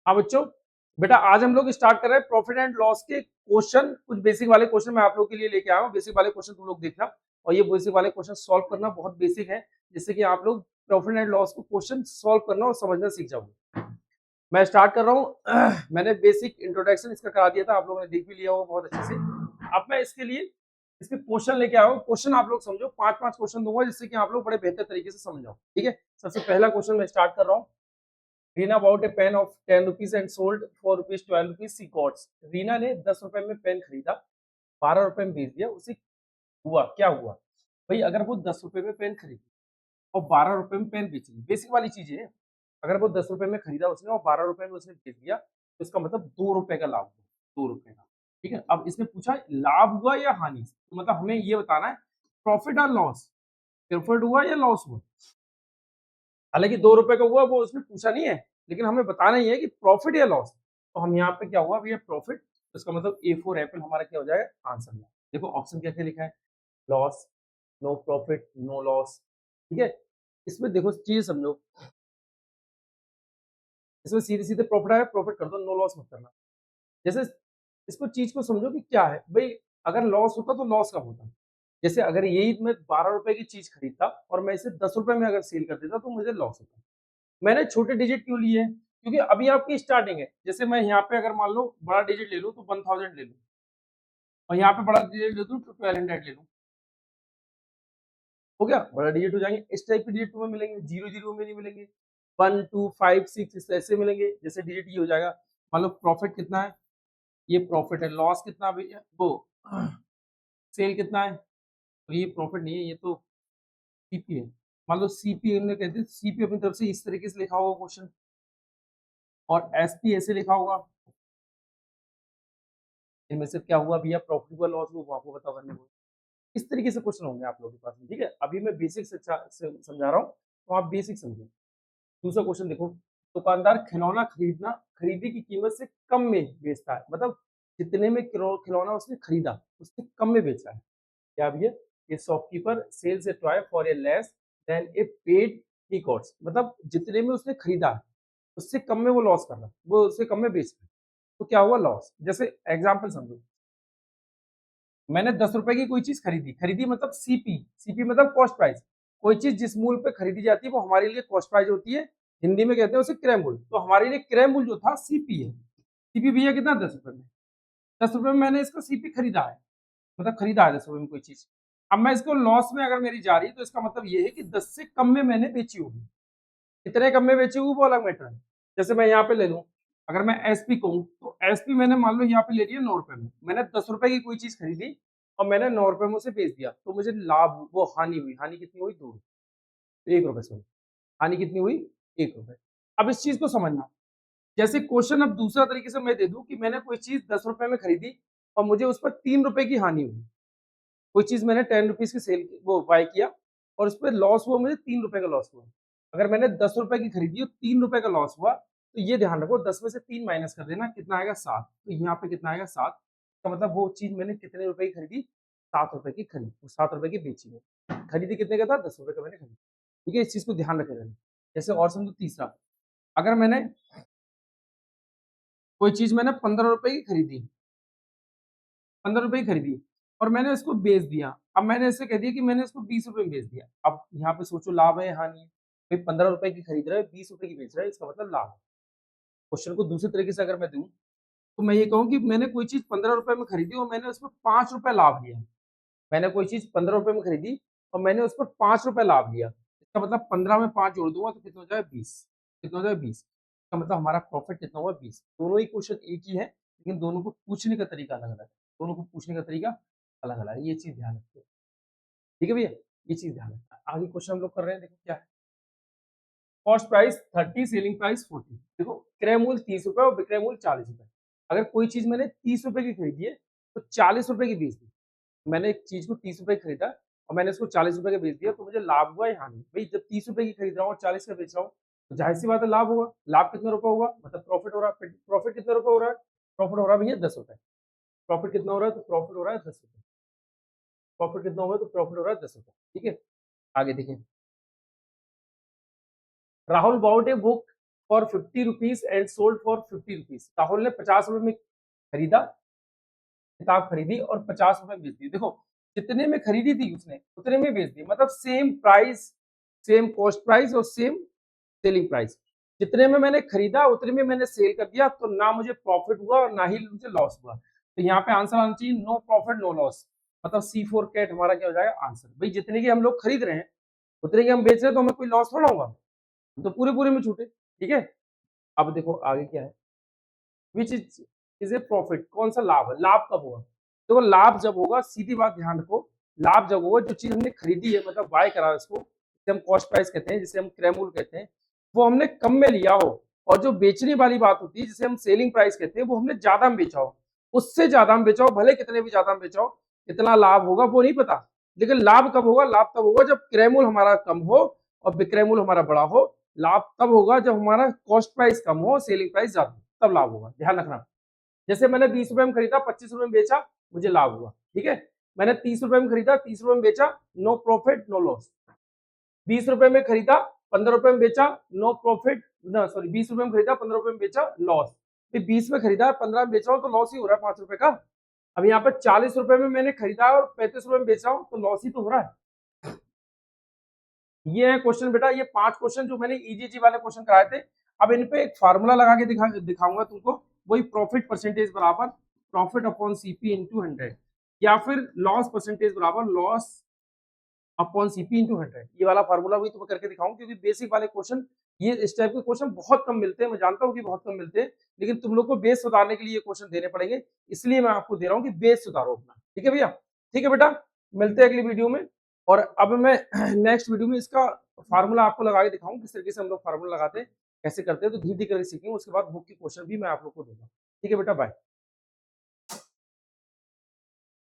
हाँ बच्चों, बेटा आज हम लोग स्टार्ट कर रहे हैं प्रॉफिट एंड लॉस के क्वेश्चन। कुछ बेसिक वाले क्वेश्चन मैं आप लोग के लिए लेके आया हूँ। बेसिक वाले क्वेश्चन तुम लोग देखना, और ये बेसिक वाले क्वेश्चन सॉल्व करना बहुत बेसिक है, जिससे कि आप लोग प्रॉफिट एंड लॉस को क्वेश्चन सॉल्व करना और समझना सीख जाओगे। मैं स्टार्ट कर रहा हूँ। मैंने बेसिक इंट्रोडक्शन इसका करा दिया था, आप लोगों ने देख भी लिया होगा बहुत अच्छे से। अब मैं इसके लिए इसके क्वेश्चन लेके आया हूँ। क्वेश्चन आप लोग समझो, 5-5 क्वेश्चन दूंगा, जिससे कि आप लोग बड़े बेहतर तरीके से समझ जाओ। ठीक है, सबसे पहला क्वेश्चन मैं स्टार्ट कर रहा हूँ। Reena bought a pen of 10 rupees and sold for rupees 12 rupees she got। Reena ने 10 रुपए में पेन खरीदा, 12 रुपए में बेच दिया, उसे हुआ क्या हुआ? भाई अगर वो 10 रुपए में पेन खरीदी और 12 रुपए में पेन बेची, बेसिक वाली चीज है। अगर वो 10 रुपए में खरीदा उसने और 12 रुपए में उसने बेच दिया, तो इसका मतलब 2 रुपए का लाभ हुआ, 2 रुपए का। ठीक है, अब इसमें पूछा लाभ हुआ या हानि, तो मतलब हमें ये बताना है प्रॉफिट और लॉस, प्रॉफिट हुआ या लॉस हुआ। हालांकि 2 रुपए का हुआ वो उसने पूछा नहीं है, लेकिन हमें बताना ही है कि प्रॉफिट या लॉस। तो हम यहाँ पे क्या हुआ भैया, प्रॉफिट, तो इसका मतलब ए फॉर एप्पल हमारा क्या हो जाएगा, आंसर में। देखो ऑप्शन क्या क्या लिखा है, loss, no profit, no loss. ठीक है, इसमें देखो चीज समझो, इसमें सीधे सीधे प्रॉफिट आया, प्रॉफिट कर दो, नो लॉस मत करना। जैसे इसको चीज को समझो कि क्या है भाई, अगर लॉस होता तो लॉस कब होता। जैसे अगर यही मैं 12 रुपए की चीज खरीदता और मैं इसे 10 रुपए में अगर सेल कर देता तो मुझे लॉस होता। मैंने छोटे डिजिट क्यों लिए हैं, क्योंकि अभी आपकी स्टार्टिंग है। जैसे मैं यहाँ पे अगर मान लो बड़ा डिजिट ले लूँ तो 1000 ले लूँ, और यहाँ पे बड़ा डिजिट ले लूँ तो 1200 ले लूँ, हो गया, बड़ा डिजिट हो जाएंगे। इस टाइप के डिजिट तुम्हें मिलेंगे, 0 0 में नहीं मिलेंगे, 1 2 5 6 इस ऐसे मिलेंगे। जैसे डिजिट ये हो जाएगा, मान लो प्रॉफिट कितना है, ये प्रॉफिट है, लॉस कितना भैया वो सेल कितना है, तो ये प्रॉफिट नहीं है, ये तो सीपी है। मान लो सीपी हमने कहते हैं, सीपी अपनी तरफ से इस तरीके से लिखा होगा क्वेश्चन, और एसपी ऐसे लिखा होगा। इनमें से क्या हुआ भैया, प्रॉफिट हुआ लॉस हुआ, वो आपको बताओ करने को। इस तरीके से क्वेश्चन होंगे आप लोगों के पास में। ठीक है, अभी मैं बेसिक से समझा रहा हूँ, तो आप बेसिक समझो। दूसरा क्वेश्चन देखो, दुकानदार खिलौना खरीदी की कीमत से कम में बेचता है, मतलब जितने में खिलौना उसने खरीदा उससे कम में बेचा है। क्या भैया, ये shopkeeper sells a toy for a less than a paid ही कॉस्ट, मतलब जितने में उसने खरीदा है उससे कम में वो लॉस कर रहा है, वो उससे कम में बेच रहा है, तो क्या हुआ, लॉस। जैसे एग्जांपल समझो, मैंने 10 रुपए की कोई चीज खरीदी, खरीदी मतलब सीपी, सीपी मतलब कॉस्ट प्राइस। कोई चीज जिस मूल्य पे खरीदी जाती है वो हमारे लिए कॉस्ट प्राइस होती है, हिंदी में कहते हैं उसे क्रय मूल्य। तो हमारे लिए क्रय मूल्य जो था सीपी है। सीपी भैया कितना, 10 रुपए में। 10 रुपए में मैंने इसका सीपी खरीदा है, मतलब खरीदा है 10 रुपए में कोई चीज। अब मैं इसको लॉस में अगर मेरी जा रही है, तो इसका मतलब ये है कि 10 से कम में मैंने बेची होगी। कितने कम में बेची होगी वो अलग मैटर है। जैसे मैं यहाँ पे ले लूँ, अगर मैं एसपी कहूँ, तो एसपी मैंने मान लो यहाँ पे ले लिया 9 रुपए में, मैंने 10 रुपए की कोई चीज खरीदी और मैंने 9 रुपए में उसे बेच दिया, तो मुझे लाभ, वो हानि हुई। हानि कितनी हुई, 2 रुपए, 1 रुपए सॉरी। हानि कितनी हुई, 1 रुपए। अब इस चीज को समझना, जैसे क्वेश्चन अब दूसरा तरीके से मैं दे दूं कि मैंने कोई चीज 10 रुपए में खरीदी और मुझे उस पर 3 रुपए की हानि हुई। कोई चीज मैंने 10 रुपीज की सेल वो बाय किया और उस पर लॉस हुआ, मुझे 3 रुपए का लॉस हुआ। अगर मैंने 10 रुपए की खरीदी और 3 रुपए का लॉस हुआ, तो ये ध्यान रखो 10 में से 3 माइनस कर देना, कितना आएगा, 7। तो यहाँ पे कितना आएगा, 7। तो मतलब वो चीज मैंने कितने रुपए की खरीदी, 7 रुपए की खरीदी, वो 7 रुपए की बेची है। खरीदी कितने का था, 10 रुपए का मैंने खरीदी। ठीक है, इस चीज को ध्यान रखे रहना। जैसे और समझो तीसरा, अगर मैंने कोई चीज मैंने 15 रुपए की खरीदी, 15 रुपए की खरीदी और मैंने इसको बेच दिया। अब मैंने इससे कह दिया कि मैंने इसको 20 रुपए में बेच दिया। अब यहाँ पे सोचो लाभ है हानि है। भाई 15 रुपए की खरीद रहे हो, 20 रुपए की बेच रहे हो, इसका मतलब लाभ है। क्वेश्चन को दूसरे तरीके से अगर मैं दूं, तो मैं ये कहूँ कि मैंने कोई चीज 15 रुपए में खरीदी और मैंने उसमें 5 रुपए लाभ लिया। मैंने कोई चीज 15 रुपए में खरीदी और मैंने उस पर 5 रुपए लाभ लिया, इसका मतलब 15 में 5 जोड़ दूंगा तो कितना हो जाएगा, 20। कितना हो जाएगा, 20। इसका मतलब हमारा प्रॉफिट कितना हुआ, 20। दोनों ही क्वेश्चन एक ही है, लेकिन दोनों को पूछने का तरीका अलग अलग है। दोनों को पूछने का तरीका अलग अलग है, ये चीज ध्यान रखिए। ठीक है भैया, ये चीज ध्यान रखना। आगे क्वेश्चन हम लोग कर रहे हैं, देखो क्या है। Cost price 30, selling price 40। देखो क्रय मूल्य 30 रुपए और विक्रय मूल्य 40 रुपए। अगर कोई चीज मैंने 30 रुपए की खरीदी है तो 40 रुपए की बेच दी। मैंने एक चीज को 30 रुपए की खरीदा और मैंने इसको 40 रुपए का बेच दिया, तो मुझे लाभ हुआ या हानि। भाई जब 30 रुपए की खरीद रहा हूँ और 40 का बेच रहा हूँ, तो जाहिर सी बात है लाभ होगा। लाभ कितना रुपए होगा, मतलब प्रॉफिट हो रहा है। प्रॉफिट कितना रुपए हो रहा है, प्रॉफिट हो रहा है भैया 10 रुपए। प्रॉफिट कितना हो रहा है, तो प्रॉफिट हो रहा है 10 रुपए। प्रॉफिट कितना होगा, तो प्रॉफिट हो रहा है 10 रुपए। ठीक है, आगे देखिए। Rahul bot a book for 50 rupees and sold for 50 rupees. Rahul ने 50 रुपए में खरीदा, किताब खरीदी और 50 रुपए में बेच दी। देखो जितने में खरीदी थी उसने उतने में बेच दी, मतलब same price, same cost price और सेम सेलिंग प्राइस। जितने में मैंने खरीदा उतने में मैंने सेल कर दिया, तो ना मुझे प्रॉफिट हुआ और ना ही मुझे लॉस हुआ। तो यहाँ पे आंसर आना चाहिए नो प्रॉफिट नो लॉस, मतलब C4 कैट हमारा क्या हो जाएगा आंसर। भाई जितने की हम लोग खरीद रहे हैं उतने की हम बेच रहे हैं, तो हमें कोई लॉस थोड़ा होगा, तो पूरे पूरे में छूटे। ठीक है, अब देखो आगे क्या है, विच इज ए प्रॉफिट, कौन सा लाभ है, लाभ कब होगा। देखो लाभ जब होगा, सीधी बात ध्यान रखो, लाभ जब होगा जो चीज हमने खरीदी है, मतलब बाय करा इसको, जिसे हम कॉस्ट प्राइस कहते हैं, जिसे हम क्रैमूल कहते हैं, वो हमने कम में लिया हो, और जो बेचने वाली बात होती है जिसे हम सेलिंग प्राइस कहते हैं, वो हमने ज्यादा में बेचा हो, उससे ज्यादा में बेचा हो, भले कितने भी ज्यादा में बेचा हो, कितना लाभ होगा वो नहीं पता, लेकिन लाभ कब होगा, लाभ तब होगा जब क्रैमूल हमारा कम हो और विक्रयमूल्य हमारा बड़ा हो। लाभ तब होगा जब हमारा कॉस्ट प्राइस कम हो, सेलिंग प्राइस ज्यादा हो, तब लाभ होगा, ध्यान रखना। जैसे मैंने 20 रुपए में खरीदा, 25 रुपए में बेचा, मुझे लाभ हुआ। ठीक है, मैंने 30 रुपए में खरीदा, 30 रुपए में बेचा, नो प्रॉफिट नो लॉस। 20 रुपए में खरीदा, 15 रुपए में बेचा, नो प्रॉफिट, सॉरी 20 रुपए में खरीदा, 15 रुपए में बेचा, लॉस। फिर 20 में खरीदा, 15 में बेच रहा हूँ तो लॉस ही हो रहा है 5 रुपए का। अब यहाँ पे 40 रुपए में मैंने खरीदा और 35 रुपए में बेच रहा हूँ, तो लॉस ही तो हो रहा है। ये है क्वेश्चन बेटा, ये 5 क्वेश्चन जो मैंने ईजीजी वाले क्वेश्चन कराए थे। अब इन पे एक फार्मूला लगा के दिखाऊंगा तुमको, वही प्रॉफिट परसेंटेज बराबर प्रॉफिट अपॉन सीपी इंटू 100, या फिर लॉस परसेंटेज बराबर लॉस अपॉन सीपी इंटू 100। ये वाला फार्मूला भी तुम्हें करके दिखाऊंगा, क्योंकि बेसिक वाले क्वेश्चन, ये इस टाइप के क्वेश्चन बहुत कम मिलते हैं, मैं जानता हूँ कि बहुत कम मिलते हैं, लेकिन तुम लोग को बेस सुधारने के लिए ये क्वेश्चन देने पड़ेंगे, इसलिए मैं आपको दे रहा हूँ कि बेस सुधारो अपना। ठीक है भैया, ठीक है बेटा, मिलते हैं अगली वीडियो में। और अब मैं नेक्स्ट वीडियो में इसका फार्मूला आपको लगा के दिखाऊं, किस तरीके से हम लोग फार्मूला लगाते हैं, कैसे करते हैं, तो धीरे धीरे करके सीखेंगे। उसके बाद बुक के क्वेश्चन भी मैं आप लोग को दूंगा। ठीक है बेटा, बाय।